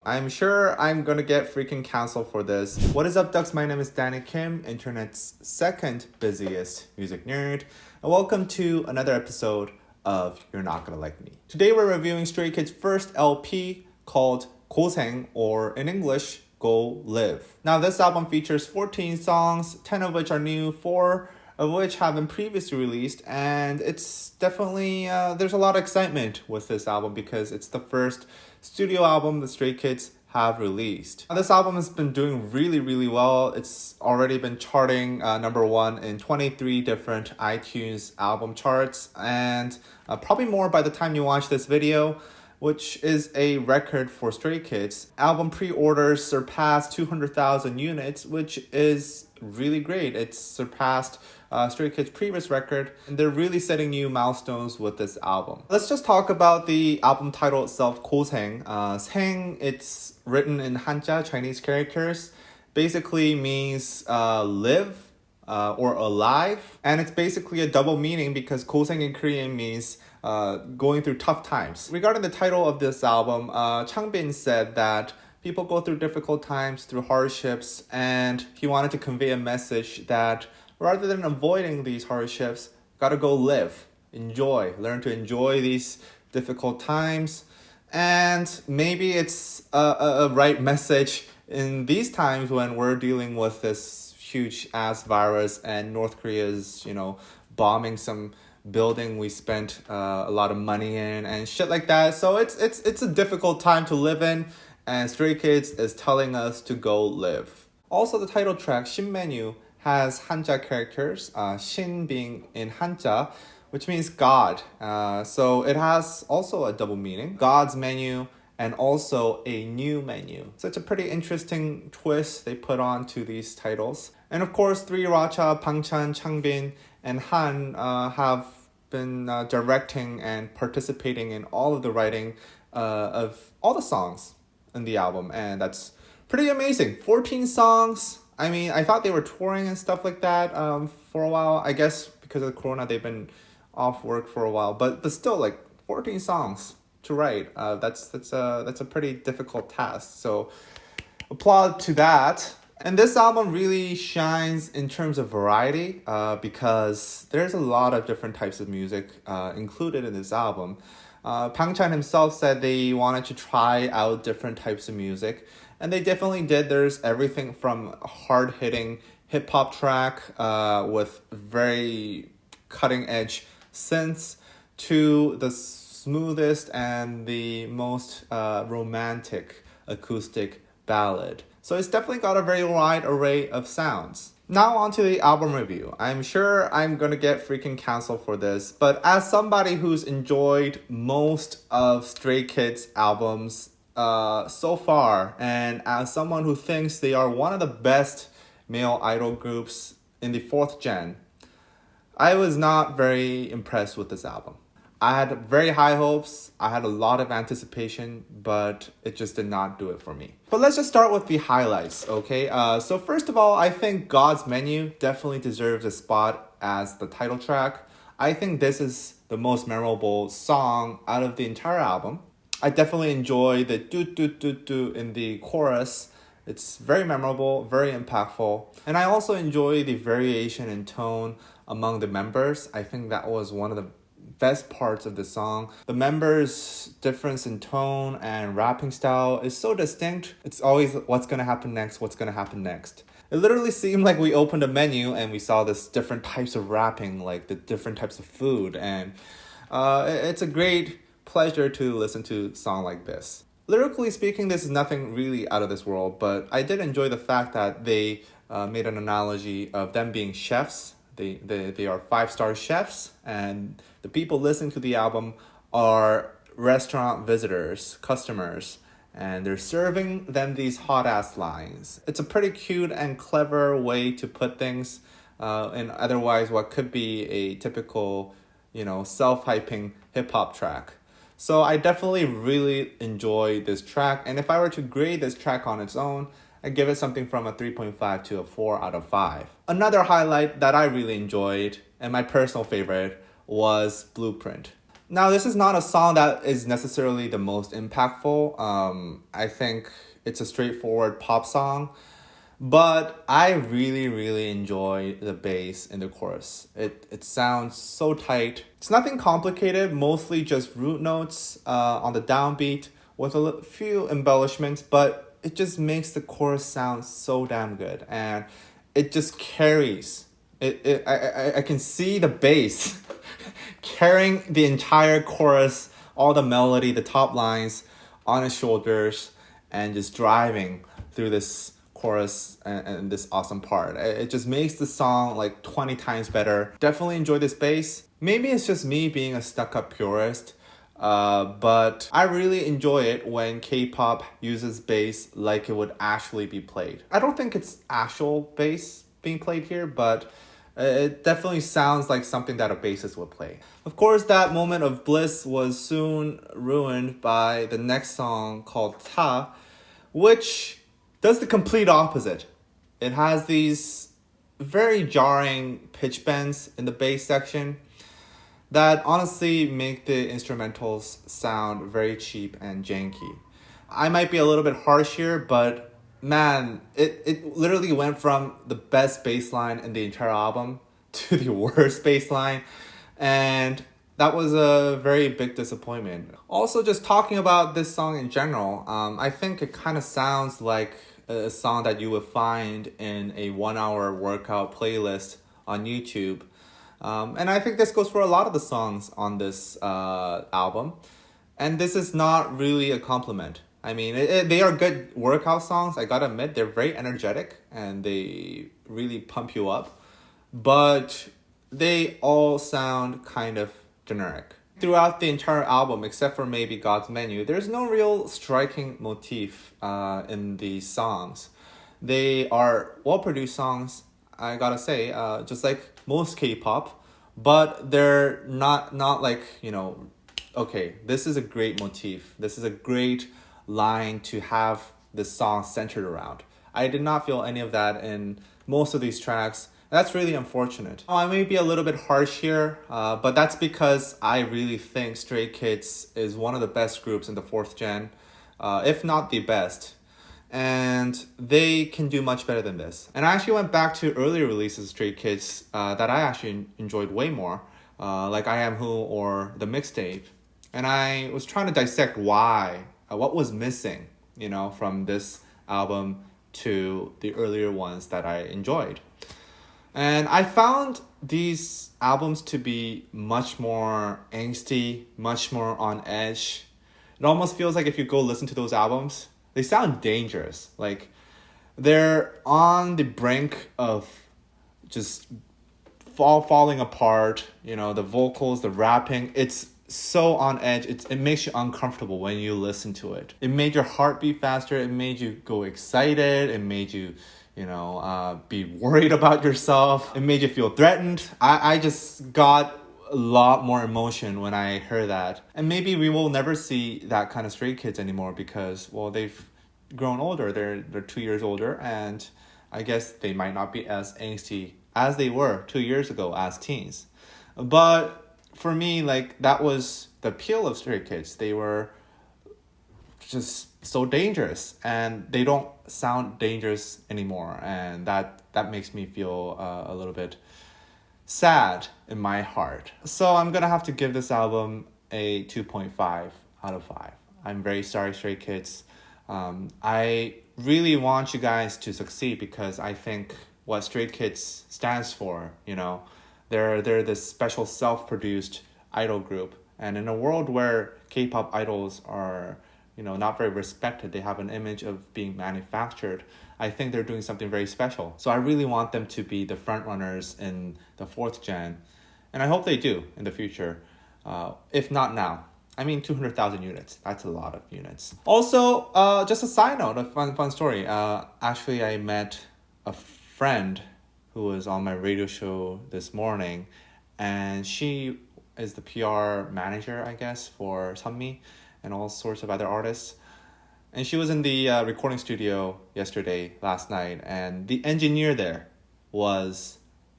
I'm sure I'm gonna get freaking canceled for this. What is up, ducks? My name is Danny Kim, internet's second busiest music nerd, and welcome to another episode of You're Not Gonna Like Me. Today we're reviewing Stray Kids' first LP called 고생, or in English, Go Live. Now this album features 14 songs, 10 of which are new, 4 of which have been previously released, and it's definitely, there's a lot of excitement with this album because it's the first studio album the Stray Kids have released. Now, this album has been doing really well. It's already been charting number 1 in 23 different iTunes album charts, and probably more by the time you watch this video, which is a record for Stray Kids. Album pre-orders surpassed 200,000 units, which is really great. It's surpassed Stray Kids' previous record, and they're really setting new milestones with this album. Let's just talk about the album title itself, 고생. 생, it's written in Hanja, Chinese characters, basically means live or alive, and it's basically a double meaning because 고생 in Korean means going through tough times. Regarding the title of this album, Changbin said that people go through difficult times, through hardships, and he wanted to convey a message that rather than avoiding these hardships, gotta go live, enjoy, learn to enjoy these difficult times. And maybe it's a right message in these times when we're dealing with this huge ass virus and North Korea's, bombing some building we spent a lot of money in and shit like that. So it's a difficult time to live in, and Stray Kids is telling us to go live. Also, the title track, 신메뉴, has Hanja characters, Shin being in Hanja, which means God. So it has also a double meaning, God's menu and also a new menu. So it's a pretty interesting twist they put on to these titles. And of course, 3 Racha, Pangchan, Changbin, and Han have been directing and participating in all of the writing of all the songs in the album, and that's pretty amazing. 14 songs. I mean, I thought they were touring and stuff like that for a while. I guess because of Corona, they've been off work for a while, but still, like 14 songs to write. That's a pretty difficult task. So, applaud to that. And this album really shines in terms of variety because there's a lot of different types of music included in this album. Pangchan himself said they wanted to try out different types of music, and they definitely did. There's everything from hard-hitting hip-hop track with very cutting-edge synths to the smoothest and the most romantic acoustic ballad. So it's definitely got a very wide array of sounds. Now on to the album review. I'm sure I'm gonna get freaking canceled for this, but as somebody who's enjoyed most of Stray Kids albums so far, and as someone who thinks they are one of the best male idol groups in the 4th gen, I was not very impressed with this album. I had very high hopes, I had a lot of anticipation, but it just did not do it for me. But let's just start with the highlights, okay? So first of all, I think God's Menu definitely deserves a spot as the title track. I think this is the most memorable song out of the entire album. I definitely enjoy the do in the chorus. It's very memorable, very impactful. And I also enjoy the variation in tone among the members. I think that was one of the best parts of the song. The members' difference in tone and rapping style is so distinct. It's always what's gonna happen next, what's gonna happen next. It literally seemed like we opened a menu and we saw this different types of rapping, like the different types of food, and it's a great pleasure to listen to a song like this. Lyrically speaking, this is nothing really out of this world, but I did enjoy the fact that they made an analogy of them being chefs. They are 5-star chefs, and the people listening to the album are restaurant visitors, customers, and they're serving them these hot-ass lines. It's a pretty cute and clever way to put things in otherwise what could be a typical, self-hyping hip-hop track. So I definitely really enjoy this track, and if I were to grade this track on its own, I give it something from a 3.5 to a 4 out of 5. Another highlight that I really enjoyed, and my personal favorite, was Blueprint. Now, this is not a song that is necessarily the most impactful. I think it's a straightforward pop song, but I really, really enjoy the bass in the chorus. It sounds so tight. It's nothing complicated, mostly just root notes on the downbeat with a few embellishments, but it just makes the chorus sound so damn good. And it just carries. I can see the bass carrying the entire chorus, all the melody, the top lines on his shoulders, and just driving through this chorus and this awesome part. It just makes the song like 20 times better. Definitely enjoy this bass. Maybe it's just me being a stuck-up purist, but I really enjoy it when K-pop uses bass like it would actually be played. I don't think it's actual bass being played here, but it definitely sounds like something that a bassist would play. Of course, that moment of bliss was soon ruined by the next song called Ta, which does the complete opposite. It has these very jarring pitch bends in the bass section that honestly make the instrumentals sound very cheap and janky. I might be a little bit harsh here, but man, it literally went from the best bass line in the entire album to the worst bass line, and that was a very big disappointment. Also, just talking about this song in general, I think it kind of sounds like a song that you would find in a 1 hour workout playlist on YouTube. And I think this goes for a lot of the songs on this album. And this is not really a compliment. I mean, they are good workout songs. I gotta admit, they're very energetic and they really pump you up. But they all sound kind of generic. Throughout the entire album, except for maybe God's Menu, there's no real striking motif in these songs. They are well-produced songs, I gotta say, just like most K-pop, but they're not like, okay, this is a great motif. This is a great line to have this song centered around. I did not feel any of that in most of these tracks. That's really unfortunate. I may be a little bit harsh here, but that's because I really think Stray Kids is one of the best groups in the 4th gen, if not the best. And they can do much better than this. And I actually went back to earlier releases of Stray Kids that I actually enjoyed way more, like I Am Who or The Mixtape. And I was trying to dissect why, what was missing, from this album to the earlier ones that I enjoyed. And I found these albums to be much more angsty, much more on edge. It almost feels like if you go listen to those albums, they sound dangerous. Like they're on the brink of just falling apart. The vocals, the rapping, it's so on edge. It makes you uncomfortable when you listen to it. It made your heart beat faster. It made you go excited. It made you be worried about yourself. It made you feel threatened. I just got a lot more emotion when I heard that. And maybe we will never see that kind of Stray Kids anymore because, well, they've grown older. They're 2 years older, and I guess they might not be as angsty as they were 2 years ago as teens. But for me, that was the appeal of Stray Kids. They were just so dangerous, and they don't sound dangerous anymore, and that makes me feel a little bit sad in my heart. So I'm gonna have to give this album a 2.5 out of 5. I'm very sorry, Stray Kids. I really want you guys to succeed because I think what Stray Kids stands for, they're this special self-produced idol group, and in a world where K-pop idols are not very respected, they have an image of being manufactured, I think they're doing something very special. So I really want them to be the front runners in the 4th gen. And I hope they do in the future, if not now. I mean, 200,000 units, that's a lot of units. Also, just a side note, a fun story. Actually, I met a friend who was on my radio show this morning, and she is the PR manager, I guess, for Sunmi and all sorts of other artists. And she was in the recording studio last night, and the engineer there was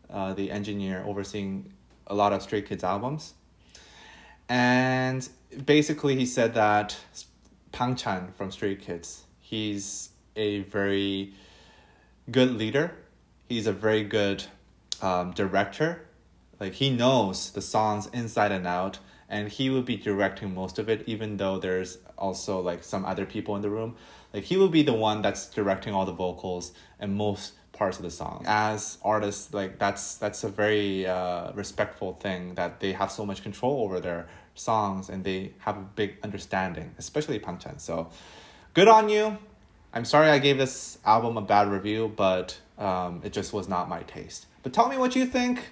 the engineer overseeing a lot of Stray Kids albums. And basically he said that Pang Chan from Stray Kids, he's a very good leader. He's a very good director. Like, he knows the songs inside and out, and he will be directing most of it, even though there's also like some other people in the room. Like, he will be the one that's directing all the vocals and most parts of the song. As artists, like, that's a very respectful thing, that they have so much control over their songs and they have a big understanding, especially Pang Chan. So good on you. I'm sorry I gave this album a bad review, but it just was not my taste. But tell me what you think.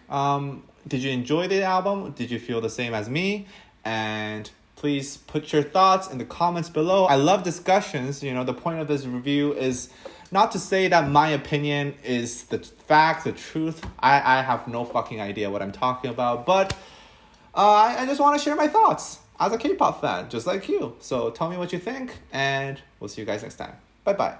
Did you enjoy the album? Did you feel the same as me? And please put your thoughts in the comments below. I love discussions. You know, the point of this review is not to say that my opinion is the fact, the truth. I have no fucking idea what I'm talking about, but I just want to share my thoughts as a K-pop fan, just like you. So tell me what you think, and we'll see you guys next time. Bye-bye.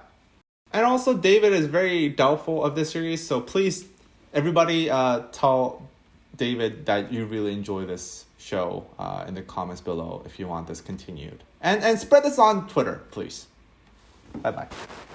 And also, David is very doubtful of this series, so please, everybody, tell David that you really enjoy this show in the comments below if you want this continued. And spread this on Twitter, please. Bye-bye.